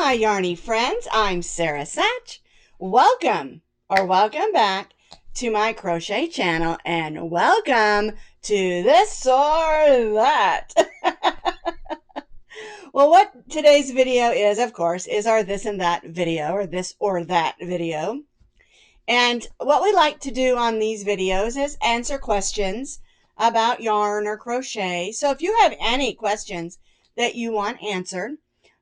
my yarny friends. I'm Sara Sach. Welcome back to my crochet channel, and welcome to this or that. Well, what today's video is, of course, is our this and that video, or this or that video. And what we like to do on these videos is answer questions about yarn or crochet. So if you have any questions that you want answered,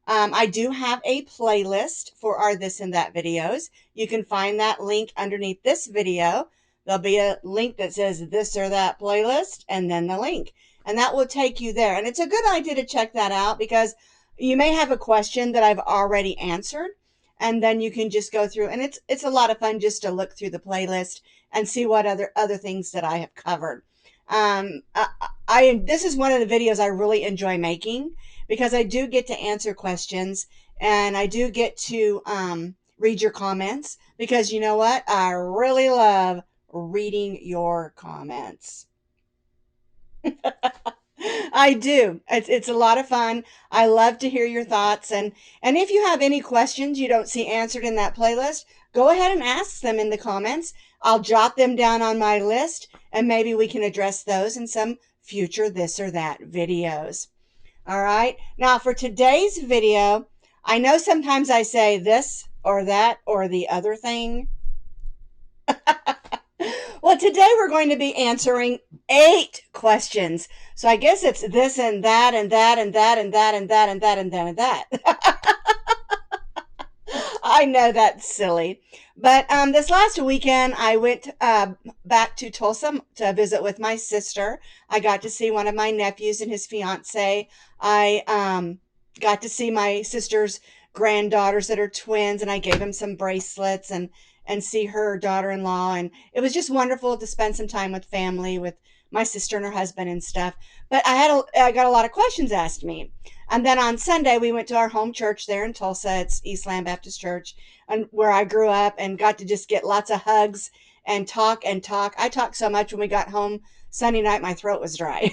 I do have a playlist for our this and that videos. You can find that link underneath this video. There'll be a link that says this or that playlist, and then the link. And that will take you there. And it's a good idea to check that out because you may have a question that I've already answered. And then you can just go through, and it's a lot of fun just to look through the playlist and see what other things that I have covered. This is one of the videos I really enjoy making because I do get to answer questions, and I do get to read your comments, because you know what? I really love reading your comments. I do. It's a lot of fun. I love to hear your thoughts. And if you have any questions you don't see answered in that playlist, go ahead and ask them in the comments. I'll jot them down on my list, and maybe we can address those in some future this or that videos. All right. Now for today's video, I know sometimes I say this or that or the other thing. Well, today we're going to be answering 8 questions. So I guess it's this and that and that and that and that and that and that and that and that. I know that's silly. But this last weekend, I went back to Tulsa to visit with my sister. I got to see one of my nephews and his fiance. I got to see my sister's granddaughters that are twins, and I gave them some bracelets and see her daughter-in-law. And it was just wonderful to spend some time with family, with my sister and her husband and stuff. But I got a lot of questions asked me. And then on Sunday, we went to our home church there in Tulsa. It's Eastland Baptist Church, and where I grew up, and got to just get lots of hugs and talk and talk. I talked so much when we got home Sunday night, my throat was dry.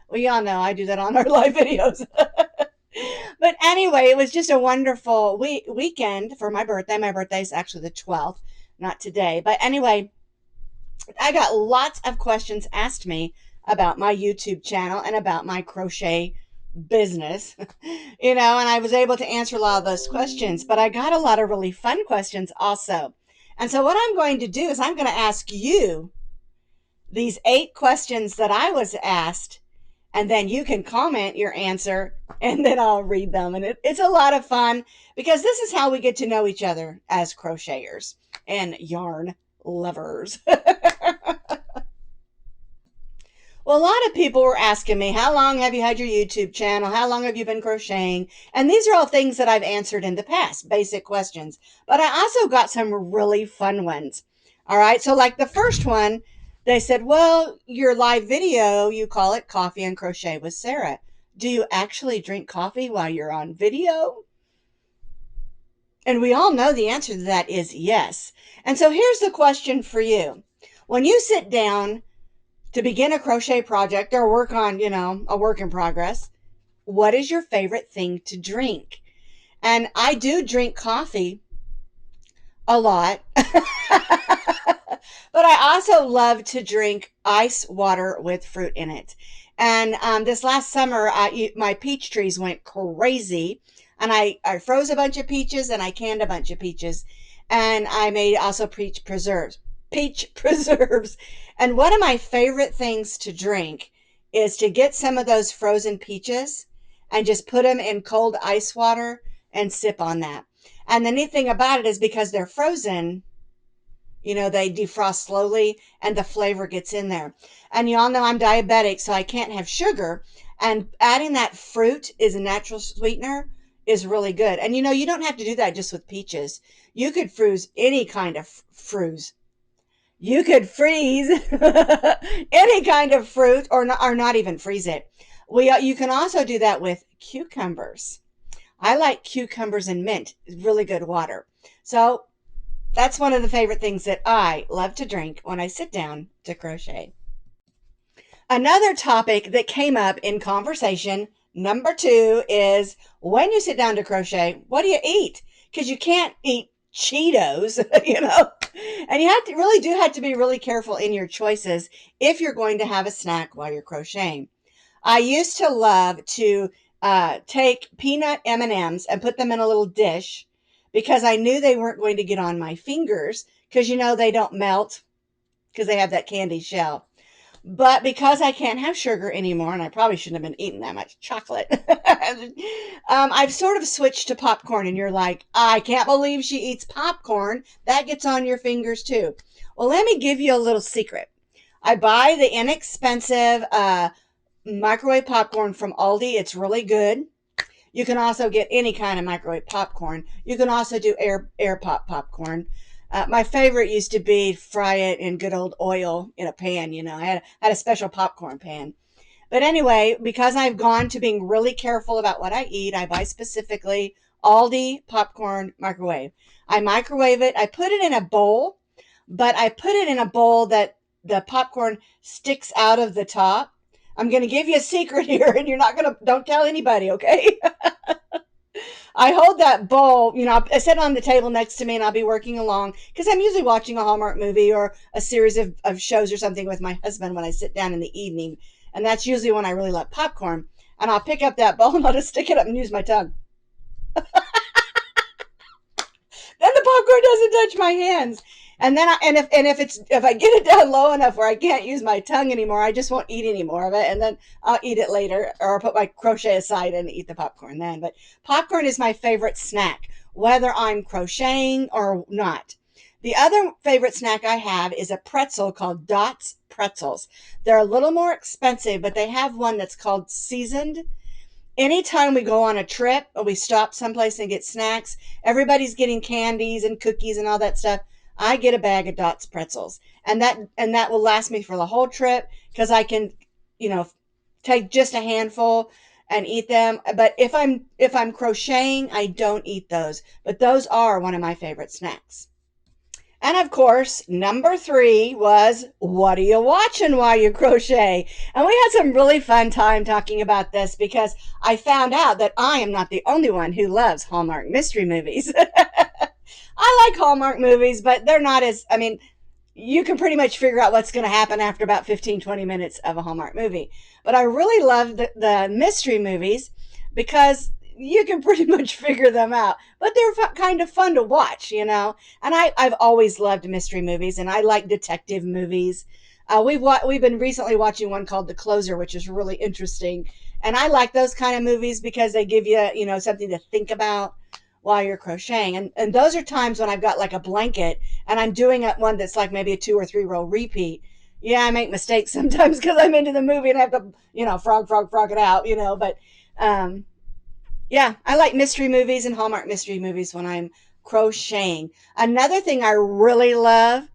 Well, y'all know I do that on our live videos. But anyway, it was just a wonderful weekend for my birthday. My birthday is actually the 12th, not today. But anyway, I got lots of questions asked me about my YouTube channel and about my crochet business, and I was able to answer a lot of those questions. But I got a lot of really fun questions also. And so what I'm going to do is I'm going to ask you these 8 questions that I was asked, and then you can comment your answer, and then I'll read them. And it's a lot of fun because this is how we get to know each other as crocheters and yarn lovers. Well, a lot of people were asking me, how long have you had your YouTube channel? How long have you been crocheting? And these are all things that I've answered in the past, basic questions. But I also got some really fun ones. All right, so like the first one, they said, well, your live video, you call it Coffee and Crochet with Sara. Do you actually drink coffee while you're on video? And we all know the answer to that is yes. And so here's the question for you. When you sit down to begin a crochet project or work on, a work in progress, what is your favorite thing to drink? And I do drink coffee a lot. But I also love to drink ice water with fruit in it. And this last summer, my peach trees went crazy. And I froze a bunch of peaches, and I canned a bunch of peaches. And I made also peach preserves. And one of my favorite things to drink is to get some of those frozen peaches and just put them in cold ice water and sip on that. And the neat thing about it is because they're frozen, they defrost slowly and the flavor gets in there. And you all know I'm diabetic, so I can't have sugar. And adding that fruit is a natural sweetener is really good. And you don't have to do that just with peaches. You could freeze any kind of You could freeze any kind of fruit, or not even freeze it. You can also do that with cucumbers. I like cucumbers and mint. It's really good water. So that's one of the favorite things that I love to drink when I sit down to crochet. Another topic that came up in conversation Number two is when you sit down to crochet, what do you eat? Because you can't eat Cheetos, and you really do have to be really careful in your choices if you're going to have a snack while you're crocheting. I used to love to take peanut M&Ms and put them in a little dish because I knew they weren't going to get on my fingers because they don't melt because they have that candy shell. But because I can't have sugar anymore, and I probably shouldn't have been eating that much chocolate, I've sort of switched to popcorn. And you're like, I can't believe she eats popcorn. That gets on your fingers too. Well, let me give you a little secret. I buy the inexpensive microwave popcorn from Aldi. It's really good. You can also get any kind of microwave popcorn. You can also do air pop popcorn. My favorite used to be fry it in good old oil in a pan. I had a special popcorn pan. But anyway, because I've gone to being really careful about what I eat, I buy specifically Aldi popcorn microwave. I microwave it. I put it in a bowl, but I put it in a bowl that the popcorn sticks out of the top. I'm going to give you a secret here, and don't tell anybody, okay? I hold that bowl, I set it on the table next to me and I'll be working along because I'm usually watching a Hallmark movie or a series of shows or something with my husband when I sit down in the evening. And that's usually when I really love popcorn. And I'll pick up that bowl and I'll just stick it up and use my tongue. Then the popcorn doesn't touch my hands. And then if I get it down low enough where I can't use my tongue anymore, I just won't eat any more of it, and then I'll eat it later, or I'll put my crochet aside and eat the popcorn then. But popcorn is my favorite snack, whether I'm crocheting or not. The other favorite snack I have is a pretzel called Dots Pretzels. They're a little more expensive, but they have one that's called seasoned. Anytime we go on a trip or we stop someplace and get snacks, everybody's getting candies and cookies and all that stuff. I get a bag of Dots pretzels, and that will last me for the whole trip because I can, take just a handful and eat them. But if I'm crocheting, I don't eat those. But those are one of my favorite snacks. And of course, number three was, what are you watching while you crochet? And we had some really fun time talking about this because I found out that I am not the only one who loves Hallmark mystery movies. I like Hallmark movies, but they're not you can pretty much figure out what's going to happen after about 15, 20 minutes of a Hallmark movie. But I really love the mystery movies because you can pretty much figure them out. But they're kind of fun to watch, And I've always loved mystery movies, and I like detective movies. We've been recently watching one called The Closer, which is really interesting. And I like those kind of movies because they give you, something to think about while you're crocheting. And those are times when I've got like a blanket and I'm doing one that's like maybe a 2 or 3 row repeat. Yeah, I make mistakes sometimes because I'm into the movie and I have to, frog it out, but, yeah, I like mystery movies and Hallmark mystery movies when I'm crocheting. Another thing I really love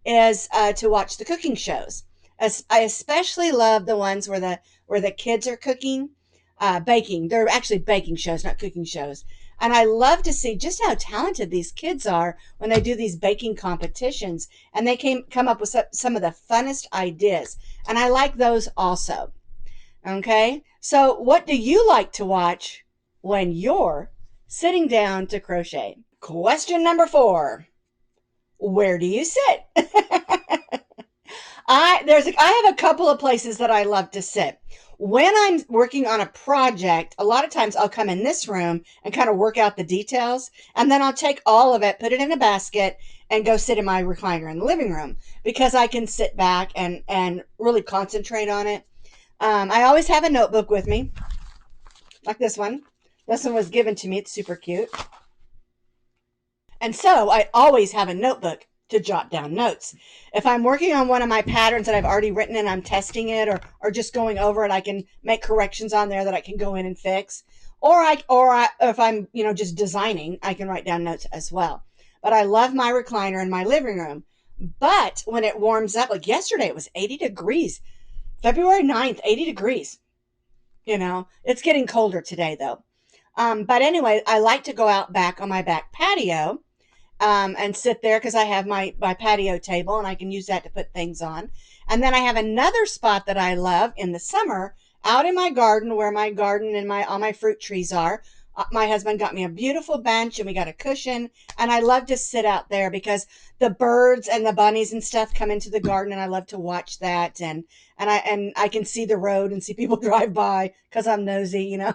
is to watch the cooking shows. I especially love the ones where the kids are cooking, baking. They're actually baking shows, not cooking shows. And I love to see just how talented these kids are when they do these baking competitions, and they come up with some of the funnest ideas. And I like those also. Okay, so what do you like to watch when you're sitting down to crochet? Question number 4. Where do you sit? I have a couple of places that I love to sit. When I'm working on a project, a lot of times I'll come in this room and kind of work out the details, and then I'll take all of it, put it in a basket, and go sit in my recliner in the living room because I can sit back and really concentrate on it. I always have a notebook with me, like this one. This one was given to me. It's super cute. And so I always have a notebook to jot down notes. If I'm working on one of my patterns that I've already written and I'm testing it or just going over it, I can make corrections on there that I can go in and fix. If I'm, just designing, I can write down notes as well. But I love my recliner in my living room. But when it warms up, like yesterday, it was 80 degrees. February 9th, 80 degrees. It's getting colder today though. But anyway, I like to go out back on my back patio and sit there because I have my patio table and I can use that to put things on. And then I have another spot that I love in the summer, out in my garden where my garden and all my fruit trees are. My husband got me a beautiful bench and we got a cushion, and I love to sit out there because the birds and the bunnies and stuff come into the garden, and I love to watch that. And I can see the road and see people drive by because I'm nosy, you know.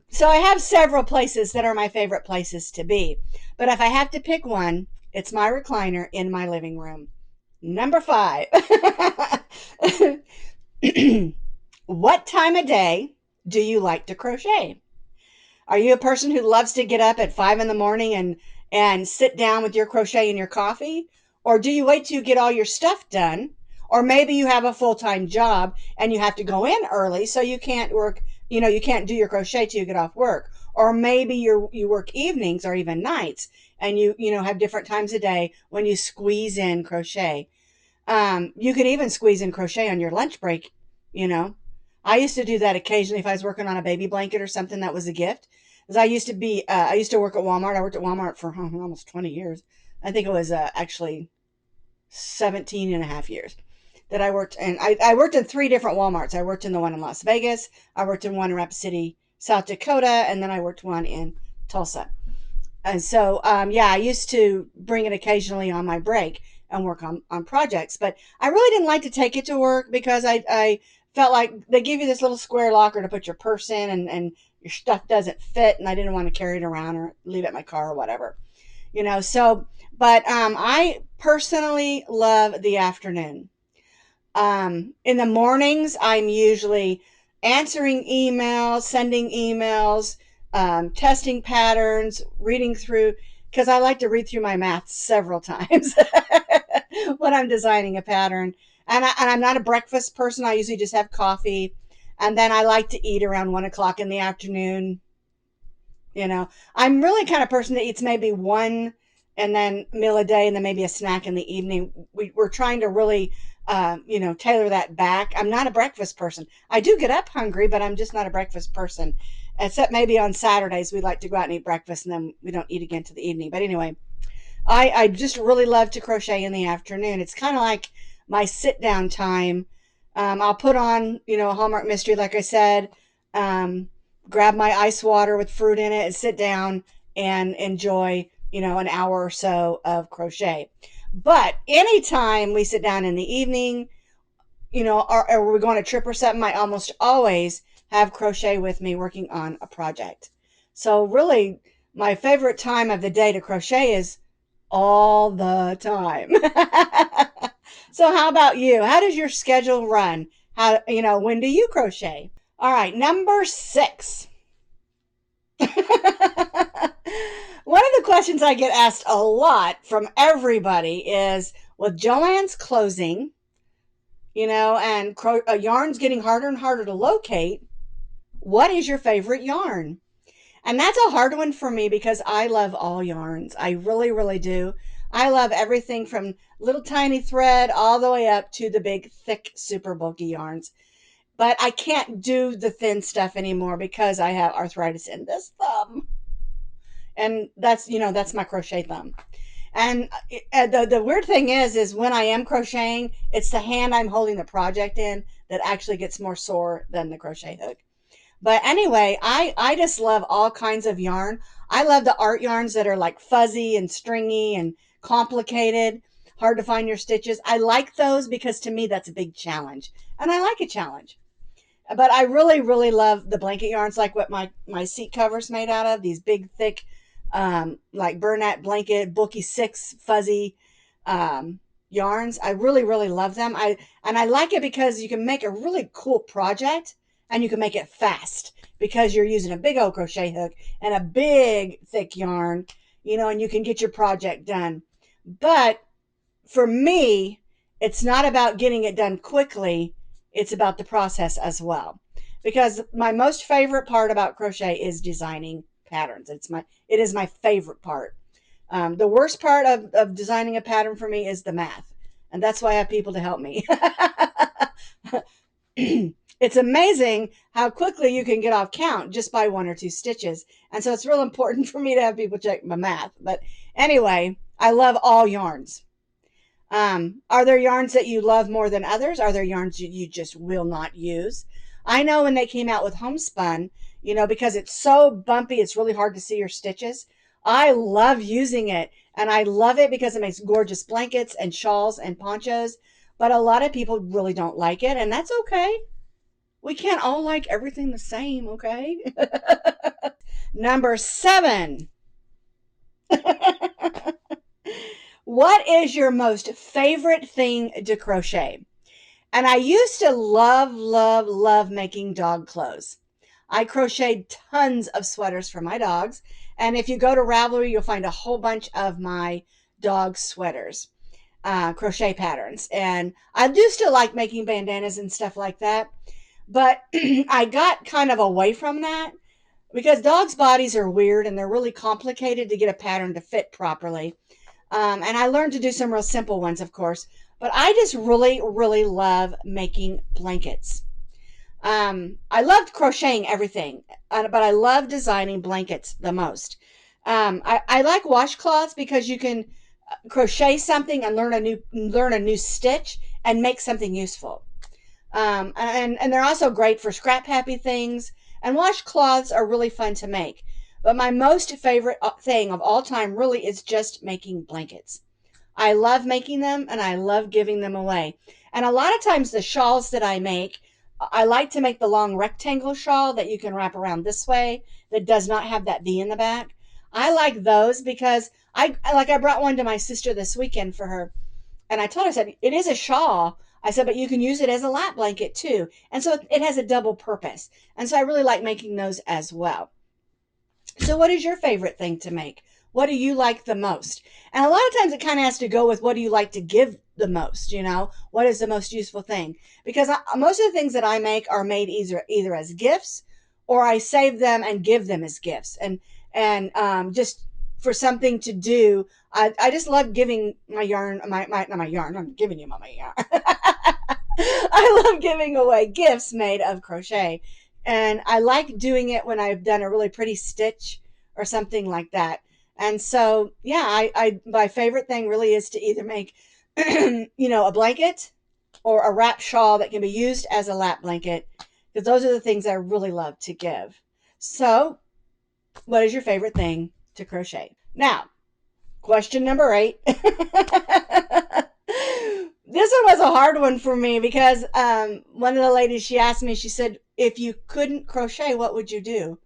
So I have several places that are my favorite places to be. But if I have to pick one, it's my recliner in my living room. Number 5. What time of day do you like to crochet? Are you a person who loves to get up at 5 in the morning and sit down with your crochet and your coffee? Or do you wait till you get all your stuff done? Or maybe you have a full-time job and you have to go in early so you can't work, you can't do your crochet till you get off work. Or maybe you work evenings or even nights and you have different times a day when you squeeze in crochet. You could even squeeze in crochet on your lunch break, you know. I used to do that occasionally if I was working on a baby blanket or something that was a gift. Because I used to work at Walmart. I worked at Walmart for almost 20 years. I think it was actually 17 and a half years that I worked. And I worked in 3 different Walmarts. I worked in the one in Las Vegas. I worked in one in Rapid City, South Dakota. And then I worked one in Tulsa. And so, yeah, I used to bring it occasionally on my break and work on projects. But I really didn't like to take it to work because I felt like they give you this little square locker to put your purse in, and your stuff doesn't fit. And I didn't want to carry it around or leave it in my car or whatever, So, but I personally love the afternoon. In the mornings, I'm usually answering emails, sending emails, testing patterns, reading through, because I like to read through my math several times when I'm designing a pattern. And I'm not a breakfast person. I usually just have coffee. And then I like to eat around 1 o'clock in the afternoon. I'm really kind of person that eats maybe one and then meal a day and then maybe a snack in the evening. We're trying to really, tailor that back. I'm not a breakfast person. I do get up hungry, but I'm just not a breakfast person. Except maybe on Saturdays, we like to go out and eat breakfast and then we don't eat again to the evening. But anyway, I just really love to crochet in the afternoon. It's kind of like my sit down time. I'll put on, a Hallmark mystery, like I said, grab my ice water with fruit in it and sit down and enjoy, an hour or so of crochet. But anytime we sit down in the evening, or we're going on a trip or something, I almost always have crochet with me working on a project. So really, my favorite time of the day to crochet is all the time. So how about you? How does your schedule run? When do you crochet? All right, number 6. One of the questions I get asked a lot from everybody is, with Joann's closing, and yarn's getting harder and harder to locate, what is your favorite yarn? And that's a hard one for me because I love all yarns. I really, really do. I love everything from little tiny thread all the way up to the big, thick, super bulky yarns. But I can't do the thin stuff anymore because I have arthritis in this thumb. And that's my crochet thumb. And the weird thing is when I am crocheting, it's the hand I'm holding the project in that actually gets more sore than the crochet hook. But anyway, I just love all kinds of yarn. I love the art yarns that are like fuzzy and stringy and complicated, hard to find your stitches. I like those because to me that's a big challenge. And I like a challenge. But I really, really love the blanket yarns, like what my seat cover's made out of, these big, thick, like Bernat blanket, Bookie 6 fuzzy yarns. I really, really love them. I like it because you can make a really cool project and you can make it fast because you're using a big old crochet hook and a big thick yarn, and you can get your project done. But for me, it's not about getting it done quickly. It's about the process as well. Because my most favorite part about crochet is designing patterns. It is my favorite part. The worst part of designing a pattern for me is the math. And that's why I have people to help me. It's amazing how quickly you can get off count just by 1 or 2 stitches. And so it's real important for me to have people check my math. But anyway, I love all yarns. Are there yarns that you love more than others? Are there yarns you just will not use? I know when they came out with homespun, because it's so bumpy, it's really hard to see your stitches. I love using it, and I love it because it makes gorgeous blankets and shawls and ponchos. But a lot of people really don't like it, and that's okay. We can't all like everything the same, okay? Number 7. What is your most favorite thing to crochet? And I used to love, love, love making dog clothes. I crocheted tons of sweaters for my dogs. And if you go to Ravelry, you'll find a whole bunch of my dog sweaters, crochet patterns. And I do still like making bandanas and stuff like that. But I got kind of away from that because dogs' bodies are weird and they're really complicated to get a pattern to fit properly. And I learned to do some real simple ones, of course. But I just really, really love making blankets. I loved crocheting everything, but I love designing blankets the most. I like washcloths because you can crochet something and learn a new stitch and make something useful. And they're also great for scrap happy things. And washcloths are really fun to make. But my most favorite thing of all time really is just making blankets. I love making them and I love giving them away. And a lot of times the shawls that I make, I like to make the long rectangle shawl that you can wrap around this way that does not have that V in the back. I like those because I brought one to my sister this weekend for her, and I told her, I said, it is a shawl. I said, but you can use it as a lap blanket too. And so it has a double purpose. And so I really like making those as well. So what is your favorite thing to make? What do you like the most? And a lot of times it kind of has to go with what do you like to give the most, What is the most useful thing? Because most of the things that I make are made either as gifts or I save them and give them as gifts. And just for something to do, I just love giving my yarn, not my yarn, I'm giving you my yarn. I love giving away gifts made of crochet. And I like doing it when I've done a really pretty stitch or something like that. And so, yeah, my favorite thing really is to either make, a blanket or a wrap shawl that can be used as a lap blanket, because those are the things I really love to give. So, what is your favorite thing to crochet? Now, question number 8. This one was a hard one for me because one of the ladies, she asked me, she said, if you couldn't crochet, what would you do?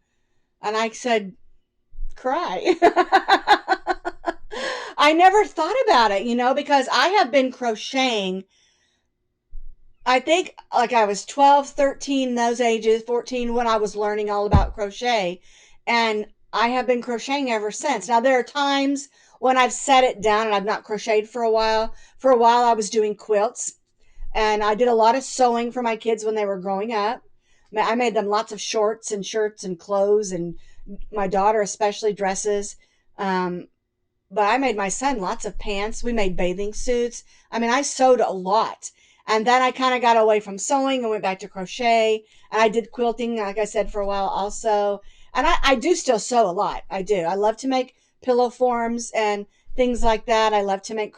And I said, cry. I never thought about it, because I have been crocheting, I think like I was 12, 13, those ages, 14 when I was learning all about crochet. And I have been crocheting ever since. Now, there are times when I've set it down and I've not crocheted for a while. For a while, I was doing quilts and I did a lot of sewing for my kids when they were growing up. I made them lots of shorts and shirts and clothes, and my daughter, especially dresses. Um, but I made my son lots of pants. We made bathing suits. I mean, I sewed a lot. And then I kind of got away from sewing and went back to crochet. And I did quilting, like I said, for a while also. And I do still sew a lot. I do. I love to make pillow forms and things like that. I love to make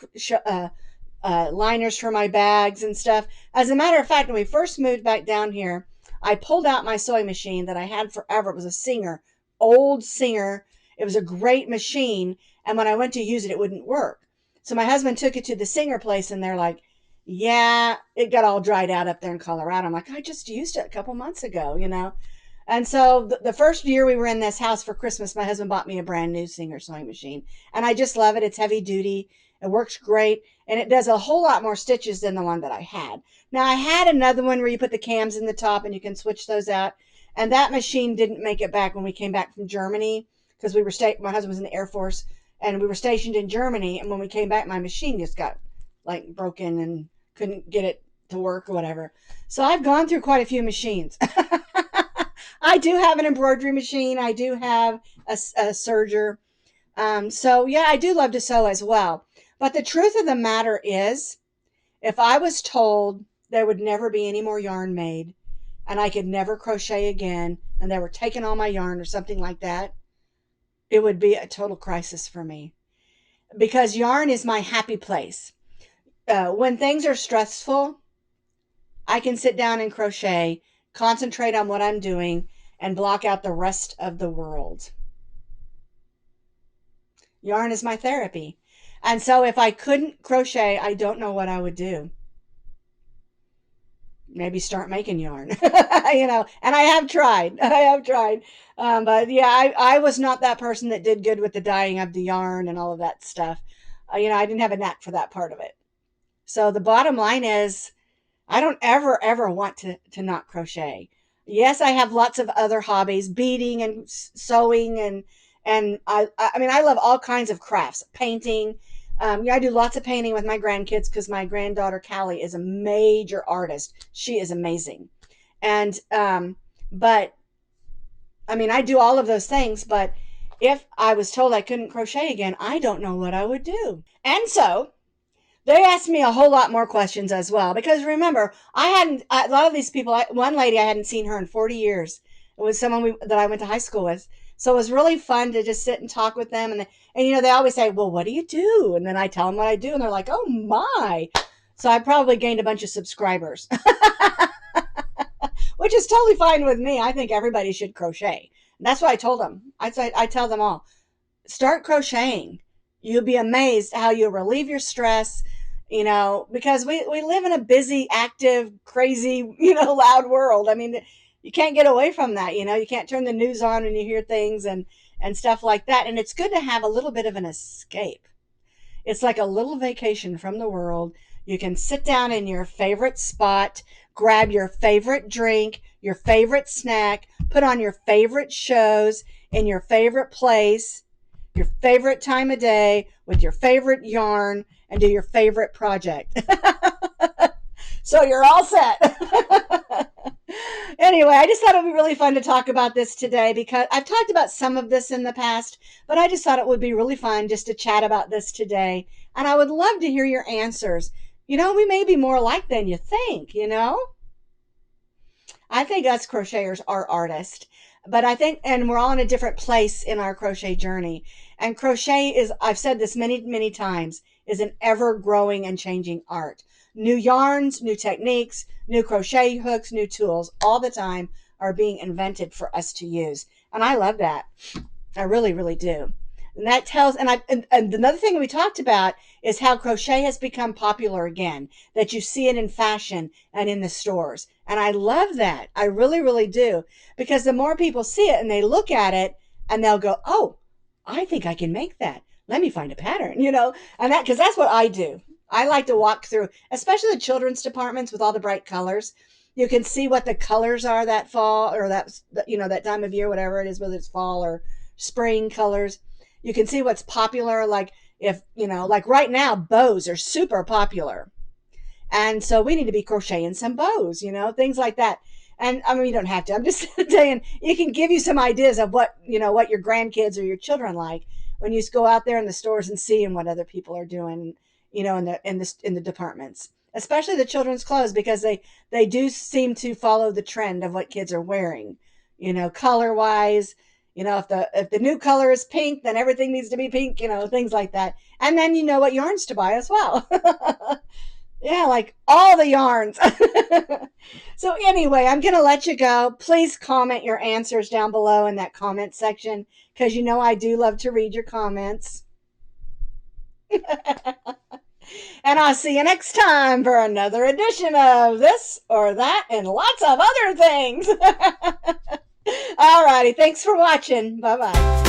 liners for my bags and stuff. As a matter of fact, when we first moved back down here, I pulled out my sewing machine that I had forever. It was a Singer, old Singer. It was a great machine. And when I went to use it, it wouldn't work. So my husband took it to the Singer place and they're like, yeah, it got all dried out up there in Colorado. I'm like, I just used it a couple months ago. And so the first year we were in this house for Christmas, my husband bought me a brand new Singer sewing machine. And I just love it. It's heavy duty. It works great. And it does a whole lot more stitches than the one that I had. Now, I had another one where you put the cams in the top and you can switch those out. And that machine didn't make it back when we came back from Germany because my husband was in the Air Force and we were stationed in Germany. And when we came back, my machine just got like broken and couldn't get it to work or whatever. So I've gone through quite a few machines. I do have an embroidery machine. I do have a serger. So yeah, I do love to sew as well. But the truth of the matter is, if I was told there would never be any more yarn made and I could never crochet again and they were taking all my yarn or something like that, it would be a total crisis for me because yarn is my happy place. when things are stressful, I can sit down and crochet, concentrate on what I'm doing, and block out the rest of the world. Yarn is my therapy. And so if I couldn't crochet, I don't know what I would do. Maybe start making yarn, and I have tried. I have tried. But yeah, I was not that person that did good with the dyeing of the yarn and all of that stuff. I didn't have a knack for that part of it. So the bottom line is, I don't ever want to not crochet. Yes, I have lots of other hobbies, beading and sewing, and I mean, I love all kinds of crafts, painting. Yeah, I do lots of painting with my grandkids because my granddaughter Callie is a major artist. She is amazing, and but I mean, I do all of those things. But if I was told I couldn't crochet again, I don't know what I would do. And so they asked me a whole lot more questions as well, because remember, I hadn't, a lot of these people, one lady, I hadn't seen her in 40 years. It was someone that I went to high school with. So it was really fun to just sit and talk with them. And they always say, well, what do you do? And then I tell them what I do. And they're like, oh my. So I probably gained a bunch of subscribers, which is totally fine with me. I think everybody should crochet. And that's what I told them. I tell them all, start crocheting. You'll be amazed how you'll relieve your stress, because we live in a busy, active, crazy, loud world. I mean, you can't get away from that. You can't turn the news on when you hear things and stuff like that. And it's good to have a little bit of an escape. It's like a little vacation from the world. You can sit down in your favorite spot, grab your favorite drink, your favorite snack, put on your favorite shows in your favorite place, your favorite time of day, with your favorite yarn, and do your favorite project. So you're all set. Anyway, I just thought it would be really fun to talk about this today, because I've talked about some of this in the past, but I just thought it would be really fun just to chat about this today. And I would love to hear your answers. We may be more alike than you think. I think us crocheters are artists, but I think, and we're all in a different place in our crochet journey. And crochet is, I've said this many, many times, is an ever growing and changing art. New yarns, new techniques, new crochet hooks, new tools, all the time are being invented for us to use. And I love that. I really, really do. And that tells, and another thing we talked about is how crochet has become popular again, that you see it in fashion and in the stores. And I love that. I really, really do. Because the more people see it and they look at it and they'll go, oh, I think I can make that. Let me find a pattern, and because that's what I do. I like to walk through, especially the children's departments with all the bright colors. You can see what the colors are that fall, or that time of year, whatever it is, whether it's fall or spring colors. You can see what's popular. Like like right now, bows are super popular. And so we need to be crocheting some bows, things like that. And I mean, you don't have to. I'm just saying, it can give you some ideas of what your grandkids or your children like when you go out there in the stores and seeing what other people are doing, in the departments, especially the children's clothes, because they do seem to follow the trend of what kids are wearing, color wise. If the new color is pink, then everything needs to be pink, things like that. And then you know what yarns to buy as well. Yeah, like all the yarns. So anyway, I'm going to let you go. Please comment your answers down below in that comment section, because I do love to read your comments. And I'll see you next time for another edition of this or that and lots of other things. Alrighty, thanks for watching. Bye-bye.